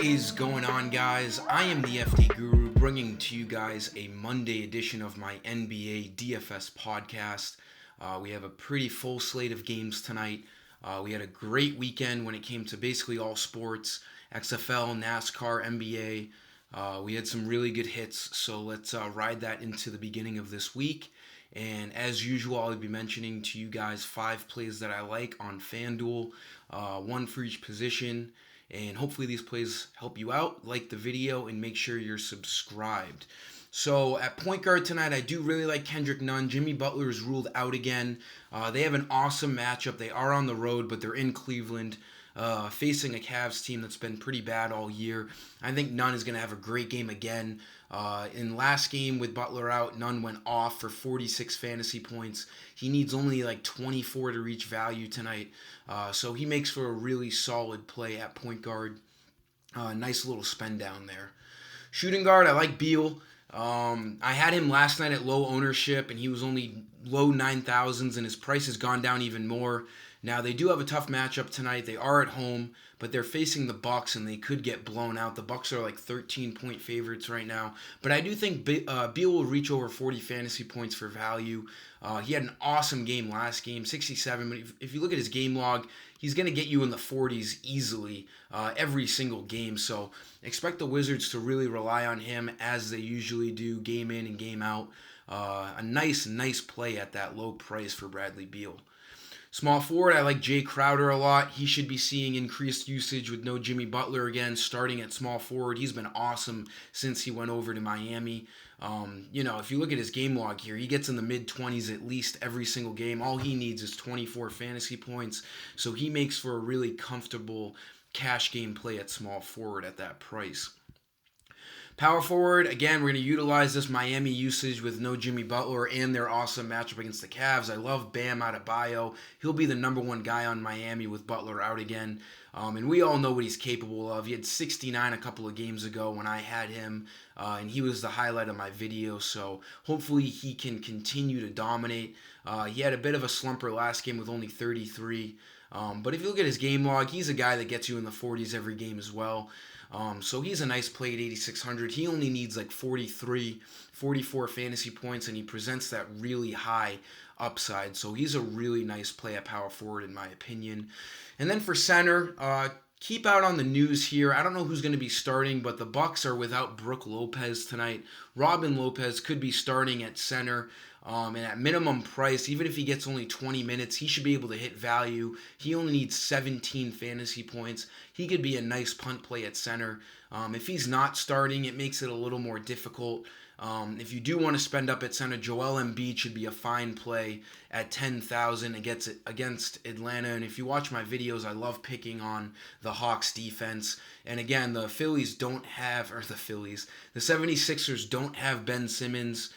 Is going on, guys? I am the FD Guru, bringing to you guys a Monday edition of my NBA DFS podcast. We have a pretty full slate of games tonight. We had a great weekend when it came to basically all sports, XFL, NASCAR, NBA. We had some really good hits, so let's ride that into the beginning of this week. And as usual, I'll be mentioning to you guys 5 plays that I like on FanDuel, one for each position. And hopefully these plays help you out. Like the video and make sure you're subscribed. So at point guard tonight, I do really like Kendrick Nunn. Jimmy Butler is ruled out again. They have an awesome matchup. They are on the road, but they're in Cleveland, facing a Cavs team that's been pretty bad all year. I think Nunn is going to have a great game again. In last game with Butler out, Nunn went off for 46 fantasy points. He needs only like 24 to reach value tonight. So he makes for a really solid play at point guard. Nice little spend down there. Shooting guard, I like Beal. I had him last night at low ownership, and he was only low 9,000s, and his price has gone down even more. Now, they do have a tough matchup tonight. They are at home, but they're facing the Bucks, and they could get blown out. The Bucks are like 13-point favorites right now. But I do think Beal will reach over 40 fantasy points for value. He had an awesome game last game, 67. But if you look at his game log, he's going to get you in the 40s easily every single game. So expect the Wizards to really rely on him as they usually do, game in and game out. A nice play at that low price for Bradley Beal. Small forward, I like Jae Crowder a lot. He should be seeing increased usage with no Jimmy Butler again, starting at small forward. He's been awesome since he went over to Miami. If you look at his game log here, he gets in the mid-20s at least every single game. All he needs is 24 fantasy points, so he makes for a really comfortable cash game play at small forward at that price. Power forward, again, we're going to utilize this Miami usage with no Jimmy Butler and their awesome matchup against the Cavs. I love Bam Adebayo. He'll be the number one guy on Miami with Butler out again. And we all know what he's capable of. He had 69 a couple of games ago when I had him, and he was the highlight of my video. So hopefully he can continue to dominate. He had a bit of a slumper last game with only 33. But if you look at his game log, he's a guy that gets you in the 40s every game as well. So he's a nice play at 8,600. He only needs like 43, 44 fantasy points, and he presents that really high upside. So he's a really nice play at power forward in my opinion. And then for center, keep out on the news here. I don't know who's going to be starting, but the Bucks are without Brook Lopez tonight. Robin Lopez could be starting at center. And at minimum price, even if he gets only 20 minutes, he should be able to hit value. He only needs 17 fantasy points. He could be a nice punt play at center. If he's not starting, it makes it a little more difficult. If you do want to spend up at center, Joel Embiid should be a fine play at 10,000 against Atlanta. And if you watch my videos, I love picking on the Hawks defense. And again, the 76ers don't have Ben Simmons.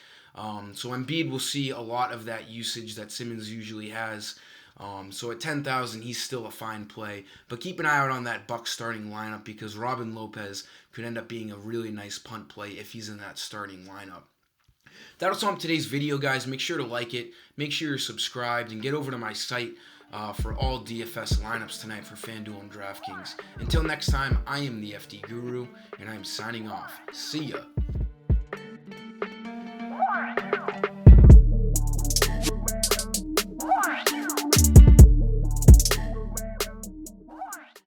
So Embiid will see a lot of that usage that Simmons usually has. So at 10,000, he's still a fine play. But keep an eye out on that Bucks starting lineup because Robin Lopez could end up being a really nice punt play if he's in that starting lineup. That was all on today's video, guys. Make sure to like it. Make sure you're subscribed and get over to my site for all DFS lineups tonight for FanDuel and DraftKings. Until next time, I am the FD Guru, and I'm signing off. See ya.